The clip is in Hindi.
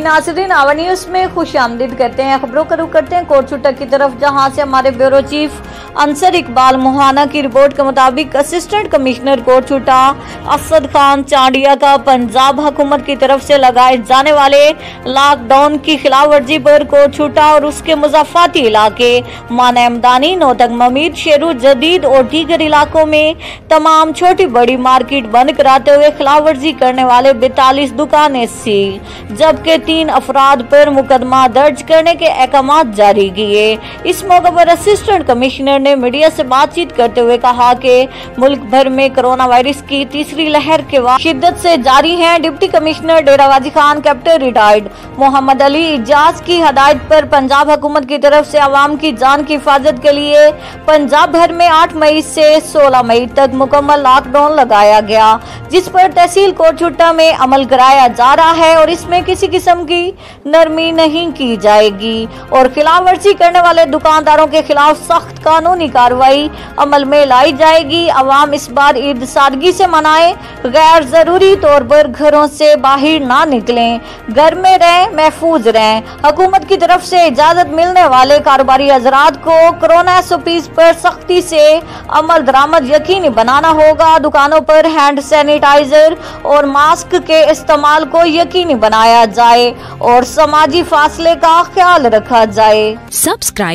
नाज़रीन, आवर न्यूज में खुशामदीद करते हैं। खबरों का रुख करते हैं कोटछुट्टा की तरफ, जहां से हमारे ब्यूरो चीफ अंसर इकबाल मोहाना की रिपोर्ट के मुताबिक असिस्टेंट कमिश्नर कोटछुट्टा असद खान चांडिया का पंजाब हुकूमत की तरफ से लगाए जाने वाले लॉकडाउन की खिलाफ वर्जी पर कोटछुट्टा और उसके मुज़ाफ़ाती इलाके मानमदानी, नौतक ममीर, शेरू जदीद और दीगर इलाकों में तमाम छोटी बड़ी मार्केट बंद कराते हुए खिलाफ वर्जी करने वाले 42 दुकानें सील, जबकि 3 अफराद पर मुकदमा दर्ज करने के अहकाम जारी किए। इस मौके पर असिस्टेंट कमिश्नर ने मीडिया से बातचीत करते हुए कहा कि मुल्क भर में कोरोना वायरस की तीसरी लहर के बाद शिद्दत से जारी है। डिप्टी कमिश्नर डेरा गाजी खान कैप्टन रिटायर्ड मोहम्मद अली इजाज की हदायत पर पंजाब हुकूमत की तरफ से आवाम की जान की हिफाजत के लिए पंजाब भर में 8 मई से 16 मई तक मुकम्मल लॉकडाउन लगाया गया, जिस पर तहसील कोटछुट्टा में अमल कराया जा रहा है और इसमें किसी किस्म की नरमी नहीं की जाएगी और खिलाफ वर्जी करने वाले दुकानदारों के खिलाफ सख्त कानूनी कार्रवाई अमल में लाई जाएगी। अवाम इस बार ईद सादगी से मनाएं, गैर जरूरी तौर पर घरों से बाहर ना निकलें, घर में रहें, महफूज रहें। हुकूमत की तरफ से इजाजत मिलने वाले कारोबारी हजरात को कोरोना SOPs पर सख्ती से अमल दरामद यकीनी बनाना होगा। दुकानों पर हैंड सैनिटाइजर और मास्क के इस्तेमाल को यकीनी बनाया जाए और समाजी फासले का ख्याल रखा जाए। सब्सक्राइब